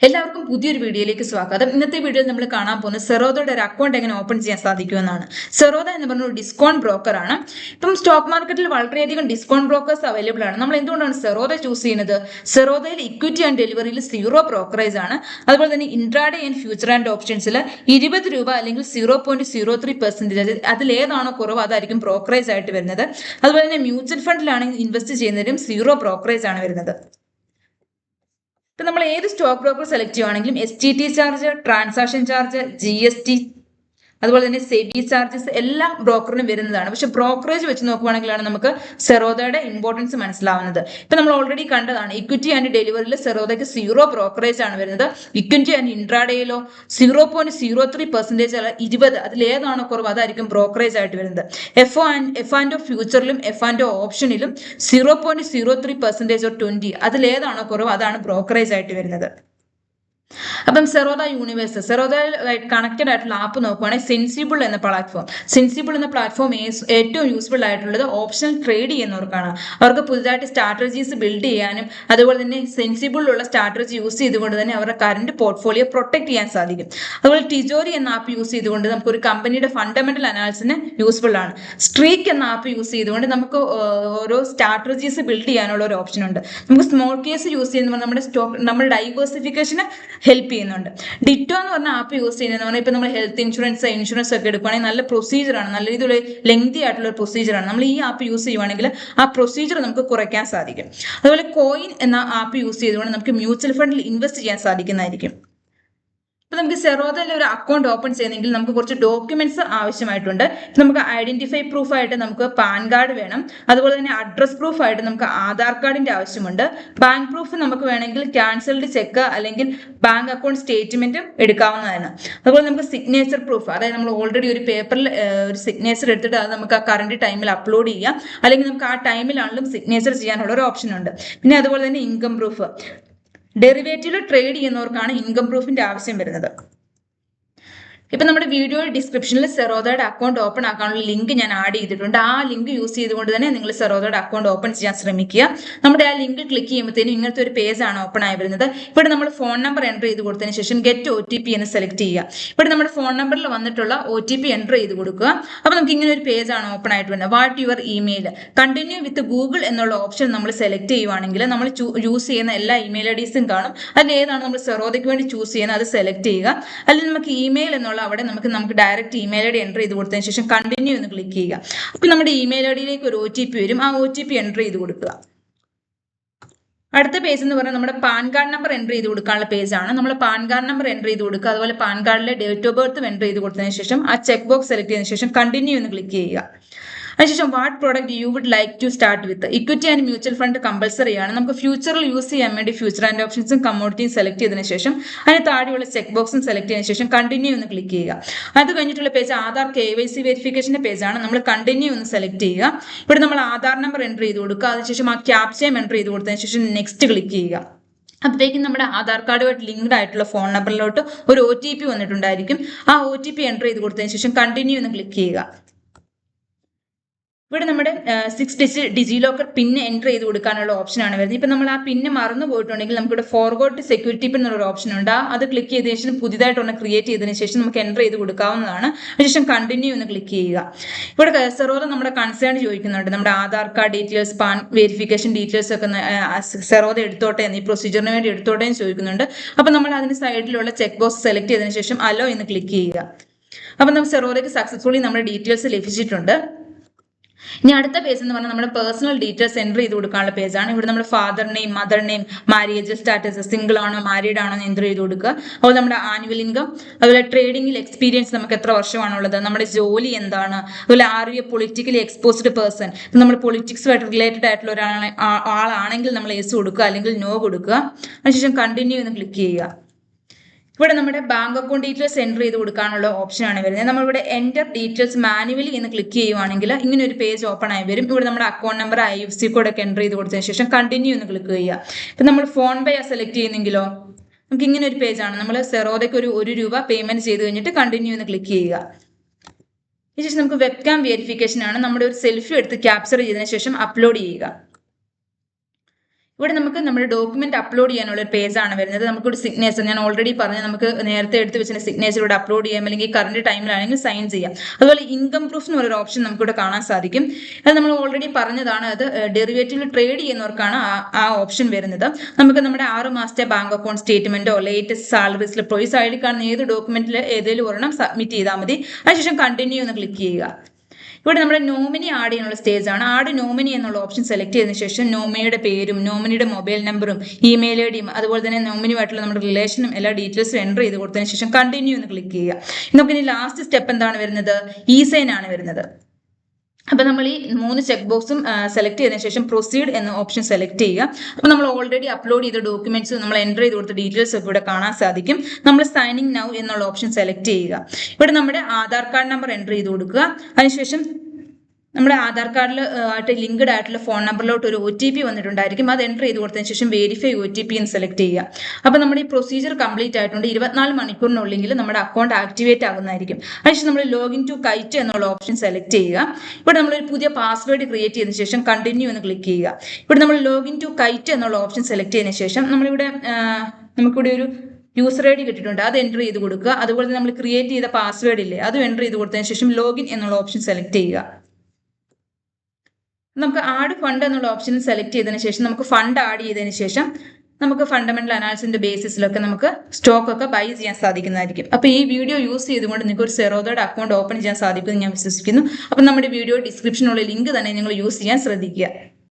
എല്ലാവർക്കും പുതിയൊരു വീഡിയോയിലേക്ക് സ്വാഗതം. ഇന്നത്തെ വീഡിയോയിൽ നമ്മൾ കാണാൻ പോകുന്നത് സെറോദയുടെ ഒരു അക്കൗണ്ട് എങ്ങനെ ഓപ്പൺ ചെയ്യാൻ സാധിക്കുമെന്നാണ്. സെറോദ എന്ന് പറഞ്ഞ ഒരു ഡിസ്കൗണ്ട് ബ്രോക്കർ ആണ്. ഇപ്പം സ്റ്റോക്ക് മാർക്കറ്റിൽ വളരെയധികം ഡിസ്കൗണ്ട് ബ്രോക്കേഴ്സ് അവൈലബിൾ ആണ്. നമ്മൾ എന്തുകൊണ്ടാണ് സെറോദ ചൂസ് ചെയ്യുന്നത്? സെറോദയിൽ ഇക്വിറ്റി ആൻഡ് ഡെലിവറിയിൽ 0 ബ്രോക്കറേജ് ആണ്. അതുപോലെ തന്നെ ഇൻട്രാഡേ ആൻഡ് ഫ്യൂച്ചർ ആൻഡ് ഓപ്ഷൻസിൽ 20 രൂപ അല്ലെങ്കിൽ 0.03% അതിലേതാണോ കുറവ് അതായിരിക്കും ബ്രോക്കറേജ് ആയിട്ട് വരുന്നത്. അതുപോലെ തന്നെ മ്യൂച്വൽ ഫണ്ടിലാണെങ്കിൽ ഇൻവെസ്റ്റ് ചെയ്യുന്നതിനും 0 ബ്രോക്കറേജ് ആണ് വരുന്നത്. ഇപ്പം നമ്മൾ ഏത് സ്റ്റോക്ക് ബ്രോക്കർ സെലക്ട് ചെയ്യുവാണെങ്കിലും STT charge, transaction charge, GST, അതുപോലെ തന്നെ സെബി ചാർജസ് എല്ലാം ബ്രോക്കറിന് വരുന്നതാണ്. പക്ഷെ ബ്രോക്കറേജ് വെച്ച് നോക്കുവാണെങ്കിലാണ് നമുക്ക് സെറോദയുടെ ഇമ്പോർട്ടൻസ് മനസ്സിലാവുന്നത്. ഇപ്പൊ നമ്മൾ ഓൾറെഡി കണ്ടതാണ്, ഇക്വിറ്റി ആൻഡ് ഡെലിവറിയിൽ സെറോദയ്ക്ക് 0 ബ്രോക്കറേജ് ആണ് വരുന്നത്. ഇക്വിറ്റി ആൻഡ് ഇൻട്രാഡേയിലോ 0.03% അല്ല 20, അതിലേതാണോ കുറവ് അതായിരിക്കും ബ്രോക്കറേജ് ആയിട്ട് വരുന്നത്. എഫ് ആൻഡ് ഫ്യൂച്ചറിലും എഫ് ആൻഡ് ഓപ്ഷനിലും 0.03% 20, അതിലേതാണോ കുറവ് അതാണ് ബ്രോക്കറേജ് ആയിട്ട് വരുന്നത്. അപ്പം സെറോദ യൂണിവേഴ്സ്, സെറോദയുമായിട്ട് കണക്റ്റഡ് ആയിട്ടുള്ള ആപ്പ് നോക്കുവാണെങ്കിൽ സെൻസിബിൾ എന്ന പ്ലാറ്റ്ഫോം ഏറ്റവും യൂസ്ഫുൾ ആയിട്ടുള്ളത് ഓപ്ഷണൽ ട്രേഡ് ചെയ്യുന്നവർക്കാണ്. അവർക്ക് പുതുതായിട്ട് സ്ട്രാറ്റജീസ് ബിൽഡ് ചെയ്യാനും അതുപോലെ തന്നെ സെൻസിബിളിലുള്ള സ്ട്രാറ്റജി യൂസ് ചെയ്തുകൊണ്ട് തന്നെ അവരുടെ കറന്റ് പോർട്ട്ഫോളിയോ പ്രൊട്ടക്ട് ചെയ്യാൻ സാധിക്കും. അതുപോലെ ടിജോറി എന്ന ആപ്പ് യൂസ് ചെയ്തുകൊണ്ട് നമുക്ക് ഒരു കമ്പനിയുടെ ഫണ്ടമെന്റൽ അനാലിസിന് യൂസ്ഫുൾ ആണ്. സ്ട്രീക്ക് എന്ന ആപ്പ് യൂസ് ചെയ്തുകൊണ്ട് നമുക്ക് ഓരോ സ്ട്രാറ്റജീസ് ബിൽഡ് ചെയ്യാനുള്ള ഒരു ഓപ്ഷൻ ഉണ്ട്. നമുക്ക് സ്മോൾ കേസ് യൂസ് ചെയ്യുന്ന നമ്മുടെ ഡൈവേഴ്സിഫിക്കേഷന് ഹെൽപ്പ് ചെയ്യുന്നുണ്ട്. ഡിറ്റോ എന്ന് പറഞ്ഞ ആപ്പ് യൂസ് ചെയ്യുന്നതെന്ന് പറഞ്ഞാൽ ഇപ്പൊ നമ്മൾ ഹെൽത്ത് ഇൻഷുറൻസ് ഒക്കെ എടുക്കുകയാണെങ്കിൽ നല്ല പ്രൊസീജിയറാണ്, നല്ല രീതിയിലുള്ള ലെങ്തി ആയിട്ടുള്ള ഒരു പ്രൊസീജിയറാണ്. നമ്മൾ ഈ ആപ്പ് യൂസ് ചെയ്യുവാണെങ്കിൽ ആ പ്രൊസീജിയർ നമുക്ക് കുറയ്ക്കാൻ സാധിക്കും. അതുപോലെ കോയിൻ എന്ന ആപ്പ് യൂസ് ചെയ്തുകൊണ്ട് നമുക്ക് മ്യൂച്വൽ ഫണ്ടിൽ ഇൻവെസ്റ്റ് ചെയ്യാൻ സാധിക്കുന്നതായിരിക്കും. ഇപ്പൊ നമുക്ക് സെറോദയിൽ ഒരു അക്കൗണ്ട് ഓപ്പൺ ചെയ്യണമെങ്കിൽ നമുക്ക് കുറച്ച് ഡോക്യുമെന്റ്സ് ആവശ്യമായിട്ടുണ്ട്. നമുക്ക് ഐഡന്റിഫൈ പ്രൂഫ് ആയിട്ട് നമുക്ക് പാൻ കാർഡ് വേണം. അതുപോലെ തന്നെ അഡ്രസ് പ്രൂഫ് ആയിട്ട് നമുക്ക് ആധാർ കാർഡിന്റെ ആവശ്യമുണ്ട്. ബാങ്ക് പ്രൂഫ് നമുക്ക് വേണമെങ്കിൽ ക്യാൻസൽഡ് ചെക്ക് അല്ലെങ്കിൽ ബാങ്ക് അക്കൗണ്ട് സ്റ്റേറ്റ്മെന്റും എടുക്കാവുന്നതാണ്. അതുപോലെ നമുക്ക് സിഗ്നേച്ചർ പ്രൂഫ്, അതായത് നമ്മൾ ഓൾറെഡി ഒരു പേപ്പറിൽ ഒരു സിഗ്നേച്ചർ എടുത്തിട്ട് അത് നമുക്ക് ആ കറന്റ് ടൈമിൽ അപ്ലോഡ് ചെയ്യാം, അല്ലെങ്കിൽ നമുക്ക് ആ ടൈമിലാണെങ്കിലും സിഗ്നേച്ചർ ചെയ്യാനുള്ള ഒരു ഓപ്ഷൻ ഉണ്ട്. പിന്നെ അതുപോലെ തന്നെ ഇൻകം പ്രൂഫ്, ഡെറിവേറ്റീവ് ട്രേഡ് ചെയ്യുന്നവർക്കാണ് ഇൻകം പ്രൂഫിന്റെ ആവശ്യം വരുന്നത്. ഇപ്പൊ നമ്മുടെ വീഡിയോ ഡിസ്ക്രിപ്ഷനിൽ സെറോദയുടെ അക്കൗണ്ട് ഓപ്പൺ ആക്കാനുള്ള ലിങ്ക് ഞാൻ ആഡ് ചെയ്തിട്ടുണ്ട്. ആ ലിങ്ക് യൂസ് ചെയ്തുകൊണ്ട് തന്നെ നിങ്ങൾ സെറോദയുടെ അക്കൗണ്ട് ഓപ്പൺ ചെയ്യാൻ ശ്രമിക്കുക. നമ്മുടെ ആ ലിങ്ക് ക്ലിക്ക് ചെയ്യുമ്പോഴത്തേനും ഇങ്ങനത്തെ ഒരു പേജ് ആണ് ഓപ്പൺ ആയി വരുന്നത്. ഇവിടെ നമ്മൾ ഫോൺ നമ്പർ എൻ്റർ ചെയ്ത് കൊടുത്തതിന് ശേഷം ഗെറ്റ് OTP എന്ന് സെലക്ട് ചെയ്യുക. ഇവിടെ നമ്മുടെ ഫോൺ നമ്പറിൽ വന്നിട്ടുള്ള OTP എൻ്റർ ചെയ്ത് കൊടുക്കുക. അപ്പൊ നമുക്ക് ഇങ്ങനെ ഒരു പേജ് ആണ് ഓപ്പൺ ആയിട്ട് വരുന്നത്. What your email, continue with Google എന്നുള്ള ഓപ്ഷൻ നമ്മൾ സെലക്ട് ചെയ്യുവാണെങ്കിൽ നമ്മൾ യൂസ് ചെയ്യുന്ന എല്ലാ ഇമെയിൽ IDസും കാണും. അതിൽ ഏതാണ് നമ്മൾ സെറോദയ്ക്ക് വേണ്ടി ചൂസ് ചെയ്യുന്നത് അത് സെലക്ട് ചെയ്യുക. അല്ലെങ്കിൽ നമുക്ക് ഇമെയിൽ എന്നുള്ള അവിടെ നമുക്ക് ഡയറക്റ്റ് ഇമെയിൽ ID എൻ്റർ ചെയ്ത് കൊടുത്തതിന് ശേഷം കണ്ടിന്യൂ എന്ന് ക്ലിക്ക് ചെയ്യുക. അപ്പൊ നമ്മുടെ ഇമെയിൽ IDയിലേക്ക് ഒരു OTP വരും. ആ OTP എൻ്റർ ചെയ്ത് കൊടുക്കുക. അടുത്ത പേജ് എന്ന് പറഞ്ഞാൽ നമ്മുടെ പാൻ കാർഡ് നമ്പർ എൻ്റർ ചെയ്ത് കൊടുക്കാനുള്ള പേജാണ്. നമ്മൾ പാൻ കാർഡ് നമ്പർ എൻ്റർ ചെയ്ത് കൊടുക്കുക. അതുപോലെ പാൻ കാർഡിലെ ഡേറ്റ് ഓഫ് ബർത്ത് എൻ്റർ ചെയ്ത് കൊടുത്തതിന് ശേഷം ആ ചെക്ക് ബോക്സ് സെലക്ട് ചെയ്തതിനു ശേഷം കണ്ടിന്യൂ എന്ന് ക്ലിക്ക് ചെയ്യുക. അതിനുശേഷം what product you would like to start with, equity and mutual fund compulsory ആണ്. നമുക്ക് ഫ്യൂച്ചറിൽ യൂസ് ചെയ്യാൻ വേണ്ടി ഫ്യൂച്ചർ ആൻഡ് ഓപ്ഷൻസും കമ്മോഡിറ്റിയും സെലക്ട് ചെയ്തതിനു ശേഷം അതിന് താഴെയുള്ള ചെക്ക് ബോക്സും സെലക്ട് ചെയ്തതിനു ശേഷം കണ്ടിന്യൂ എന്ന് ക്ലിക്ക് ചെയ്യുക. അത് കഴിഞ്ഞിട്ടുള്ള പേജ് ആധാർ KYC വെരിഫിക്കേഷന്റെ പേജാണ്. നമ്മൾ കണ്ടിന്യൂ എന്ന് സെലക്ട് ചെയ്യുക. ഇവിടെ നമ്മൾ ആധാർ നമ്പർ എൻ്റർ ചെയ്ത് കൊടുക്കുക. അതിനുശേഷം ആ ക്യാപ്ചയും എൻ്റർ ചെയ്ത് കൊടുത്തതിന് ശേഷം നെക്സ്റ്റ് ക്ലിക്ക് ചെയ്യുക. അപ്പോഴത്തേക്കും നമ്മുടെ ആധാർ കാർഡുമായിട്ട് ലിങ്ക്ഡ് ആയിട്ടുള്ള ഫോൺ നമ്പറിലോട്ട് ഒരു OTP വന്നിട്ടുണ്ടായിരിക്കും. ആ OTP എൻ്റർ ചെയ്ത് കൊടുത്തതിന് ശേഷം കണ്ടിന്യൂ എന്ന് ക്ലിക്ക് ചെയ്യുക. ഇവിടെ നമ്മുടെ 6 ഡിജിറ്റ് ഡിജിലോക്കർ പിന്ന് എൻ്റർ ചെയ്ത് കൊടുക്കാനുള്ള ഓപ്ഷനാണ് വരുന്നത്. ഇപ്പം നമ്മൾ ആ പിന്ന് മറന്നു പോയിട്ടുണ്ടെങ്കിൽ നമുക്കിവിടെ ഫോർഗോട്ട് സെക്യൂരിറ്റി പിൻ എന്നുള്ള ഓപ്ഷൻ ഉണ്ട്. അത് ക്ലിക്ക് ചെയ്തതിനു ശേഷം പുതിയതായിട്ട് ഒന്ന് ക്രിയേറ്റ് ചെയ്തതിനു ശേഷം നമുക്ക് എൻ്റർ ചെയ്ത് കൊടുക്കാവുന്നതാണ്. അതിനുശേഷം കണ്ടിന്യൂ എന്ന് ക്ലിക്ക് ചെയ്യുക. ഇവിടെ സെറോദ നമ്മുടെ കൺസേൺ ചോദിക്കുന്നുണ്ട്, നമ്മുടെ Aadhaar card details, pan verification details ഒക്കെ സെറോദ എടുത്തോട്ടെ, ഈ പ്രൊസീജിയറിന് വേണ്ടി എടുത്തോട്ടെ എന്ന് ചോദിക്കുന്നുണ്ട്. അപ്പം നമ്മൾ അതിന് സൈഡിലുള്ള ചെക്ക് ബോക്സ് സെലക്ട് ചെയ്തതിനു ശേഷം അലോ എന്ന് ക്ലിക്ക് ചെയ്യുക. അപ്പം നമുക്ക് സെറോദയ്ക്ക് സക്സസ്ഫുള്ളി നമ്മുടെ ഡീറ്റെയിൽസ് ലഭിച്ചിട്ടുണ്ട്. ഇനി അടുത്ത പേജ് എന്ന് പറഞ്ഞാൽ നമ്മുടെ പേഴ്സണൽ ഡീറ്റെയിൽസ് എൻ്റർ ചെയ്ത് കൊടുക്കാനുള്ള പേജാണ്. ഇവിടെ നമ്മുടെ father name, mother name, marriage status, single ആണോ മാരീഡ് ആണോ എന്ന് എൻ്റർ ചെയ്ത് കൊടുക്കുക. അതുപോലെ നമ്മുടെ ആനുവൽ ഇൻകം, അതുപോലെ ട്രേഡിംഗിൽ എക്സ്പീരിയൻസ് നമുക്ക് എത്ര വർഷമാണുള്ളത്, നമ്മുടെ ജോലി എന്താണ്, അതുപോലെ are you politically exposed person, നമ്മൾ പൊളിറ്റിക്സുമായിട്ട് റിലേറ്റഡ് ആയിട്ടുള്ള ആളാണെങ്കിൽ നമ്മൾ യെസ് കൊടുക്കുക അല്ലെങ്കിൽ നോ കൊടുക്കുക. അതിനുശേഷം കണ്ടിന്യൂ എന്ന് ക്ലിക്ക് ചെയ്യുക. ഇവിടെ നമ്മുടെ ബാങ്ക് അക്കൗണ്ട് ഡീറ്റെയിൽസ് എൻ്റർ ചെയ്ത് കൊടുക്കാനുള്ള ഓപ്ഷനാണ് വരുന്നത്. നമ്മളിവിടെ എൻ്റർ ഡീറ്റെയിൽസ് മാനുവലി എന്ന് ക്ലിക്ക് ചെയ്യുവാണെങ്കിൽ ഇങ്ങനെ ഒരു പേജ് ഓപ്പൺ ആയി വരും. ഇവിടെ നമ്മുടെ അക്കൗണ്ട് നമ്പർ, IFSC കോഡ് ഒക്കെ എൻ്റർ ചെയ്ത് കൊടുത്തതിന് ശേഷം കണ്ടിന്യൂ എന്ന് ക്ലിക്ക് ചെയ്യുക. ഇപ്പം നമ്മൾ ഫോൺ പേ സെലക്ട് ചെയ്യുന്നെങ്കിലോ നമുക്ക് ഇങ്ങനെ ഒരു പേജാണ്. നമ്മൾ സെറോദയ്ക്ക് ഒരു ₹1 പേയ്മെന്റ് ചെയ്ത് കഴിഞ്ഞിട്ട് കണ്ടിന്യൂ എന്ന് ക്ലിക്ക് ചെയ്യുക. ഇതിനുശേഷം നമുക്ക് വെബ്കാം വെരിഫിക്കേഷൻ ആണ്. നമ്മുടെ ഒരു സെൽഫി എടുത്ത് ക്യാപ്ചർ ചെയ്തതിനു ശേഷം അപ്ലോഡ് ചെയ്യുക. ഇവിടെ നമുക്ക് നമ്മുടെ ഡോക്യുമെന്റ് അപ്ലോഡ് ചെയ്യാനുള്ള ഒരു പേജ് ആണ് വരുന്നത്. നമുക്കൊരു സിഗ്നേച്ചർ, ഞാൻ ഓൾറെഡി പറഞ്ഞു, നമുക്ക് നേരത്തെ എടുത്ത് വെച്ച സിഗ്നേച്ചർ ഇവിടെ അപ്ലോഡ് ചെയ്യാം, അല്ലെങ്കിൽ കറണ്ട് ടൈമിലാണെങ്കിൽ സൈൻ ചെയ്യാം. അതുപോലെ ഇൻകം പ്രൂഫ് എന്ന് ഒരു ഓപ്ഷൻ നമുക്കിവിടെ കാണാൻ സാധിക്കും. അത് നമ്മൾ ഓൾറെഡി പറഞ്ഞതാണ്. അത് ഡെറിവേറ്റീവിൽ ട്രേഡ് ചെയ്യുന്നവർക്കാണ് ആ ഓപ്ഷൻ വരുന്നത്. നമുക്ക് നമ്മുടെ 6 മാസത്തെ ബാങ്ക് അക്കൗണ്ട് സ്റ്റേറ്റ്മെന്റോ ലേറ്റസ്റ്റ് സാലറി സ്ലിപ്പോ ഈ സൈഡിൽ കാണുന്ന ഏത് ഡോക്യുമെന്റിൽ ഏതെങ്കിലും ഒരെണ്ണം സബ്മിറ്റ് ചെയ്താൽ മതി. അതിനുശേഷം കണ്ടിന്യൂ എന്ന് ക്ലിക്ക് ചെയ്യുക. ഇവിടെ നമ്മുടെ നോമിനി ആഡ് ചെയ്യാനുള്ള സ്റ്റേജ് ആണ്. ആഡ് നോമിനി എന്നുള്ള ഓപ്ഷൻ സെലക്ട് ചെയ്തതിനു ശേഷം നോമിനിയുടെ പേരും നോമിനിയുടെ മൊബൈൽ നമ്പറും ഇമെയിൽ ഐ ഡിയും അതുപോലെ തന്നെ നോമിനിയുമായിട്ടുള്ള നമ്മുടെ റിലേഷനും എല്ലാ ഡീറ്റെയിൽസും എൻ്റർ ചെയ്ത് കൊടുത്തതിന് ശേഷം കണ്ടിന്യൂ എന്ന് ക്ലിക്ക് ചെയ്യുക. നമുക്ക് ഇനി ലാസ്റ്റ് സ്റ്റെപ്പ് എന്താണ് വരുന്നത്? ഇ സൈൻ ആണ് വരുന്നത്. അപ്പൊ നമ്മൾ ഈ 3 ചെക്ക് ബോക്സും സെലക്ട് ചെയ്തതിനു ശേഷം പ്രൊസീഡ് എന്ന ഓപ്ഷൻ സെലക്ട് ചെയ്യുക. അപ്പൊ നമ്മൾ ഓൾറെഡി അപ്ലോഡ് ചെയ്ത ഡോക്യുമെന്റ്സ് നമ്മൾ എൻ്റർ ചെയ്ത് കൊടുത്ത ഡീറ്റെയിൽസ് ഒക്കെ ഇവിടെ കാണാൻ സാധിക്കും. നമ്മൾ സൈനിങ് നൗ എന്നുള്ള ഓപ്ഷൻ സെലക്ട് ചെയ്യുക. ഇവിടെ നമ്മുടെ ആധാർ കാർഡ് നമ്പർ എൻ്റർ ചെയ്ത് കൊടുക്കുക. അതിനുശേഷം നമ്മുടെ ആധാർ കാർഡിൽ ആയിട്ട് ലിങ്ക്ഡ് ആയിട്ടുള്ള ഫോൺ നമ്പറിലോട്ട് ഒരു OTP വന്നിട്ടുണ്ടായിരിക്കും. അത് എൻ്റർ ചെയ്ത് കൊടുത്തതിന് ശേഷം വെരിഫൈ OTP എന്ന് സെലക്ട് ചെയ്യുക. അപ്പോൾ നമ്മുടെ ഈ പ്രൊസീജിയർ കംപ്ലീറ്റ് ആയിട്ടുണ്ട്. 24 മണിക്കൂറിനുള്ളിൽ നമ്മുടെ അക്കൗണ്ട് ആക്ടിവേറ്റ് ആകുന്നതായിരിക്കും. അതിനുശേഷം നമ്മൾ ലോഗിൻ ടു കൈറ്റ് എന്നുള്ള ഓപ്ഷൻ സെലക്ട് ചെയ്യുക. ഇവിടെ നമ്മളൊരു പുതിയ പാസ്വേഡ് ക്രിയേറ്റ് ചെയ്തതിനു ശേഷം കണ്ടിന്യൂ എന്ന് ക്ലിക്ക് ചെയ്യുക. ഇവിടെ നമ്മൾ ലോഗിൻ ടു കൈറ്റ് എന്നുള്ള ഓപ്ഷൻ സെലക്ട് ചെയ്തതിനു ശേഷം നമുക്കിവിടെ ഒരു യൂസർ ID കിട്ടിയിട്ടുണ്ട്. അത് എൻ്റർ ചെയ്ത് കൊടുക്കുക. അതുപോലെ നമ്മൾ ക്രിയേറ്റ് ചെയ്ത പാസ്വേഡ് ഇല്ലേ, അതും എൻ്റർ ചെയ്ത് കൊടുത്തതിന് ശേഷം ലോഗിൻ എന്നുള്ള ഓപ്ഷൻ സെലക്ട് ചെയ്യുക. നമുക്ക് ആഡ് ഫണ്ട് എന്നുള്ള ഓപ്ഷൻ സെലക്ട് ചെയ്തതിനു ശേഷം നമുക്ക് ഫണ്ട് ആഡ് ചെയ്തതിനു ശേഷം നമുക്ക് ഫണ്ടമെന്റൽ അനാലിസിന്റെ ബേസിസിലൊക്കെ നമുക്ക് സ്റ്റോക്ക് ഒക്കെ ബൈ ചെയ്യാൻ സാധിക്കുന്നതായിരിക്കും. അപ്പോൾ ഈ വീഡിയോ യൂസ് ചെയ്തുകൊണ്ട് നിങ്ങൾക്ക് ഒരു സെറോദയുടെ അക്കൗണ്ട് ഓപ്പൺ ചെയ്യാൻ സാധിക്കുമെന്ന് ഞാൻ വിശ്വസിക്കുന്നു. അപ്പം നമ്മുടെ വീഡിയോ ഡിസ്ക്രിപ്ഷനുള്ള ലിങ്ക് തന്നെ നിങ്ങൾ യൂസ് ചെയ്യാൻ ശ്രദ്ധിക്കുക.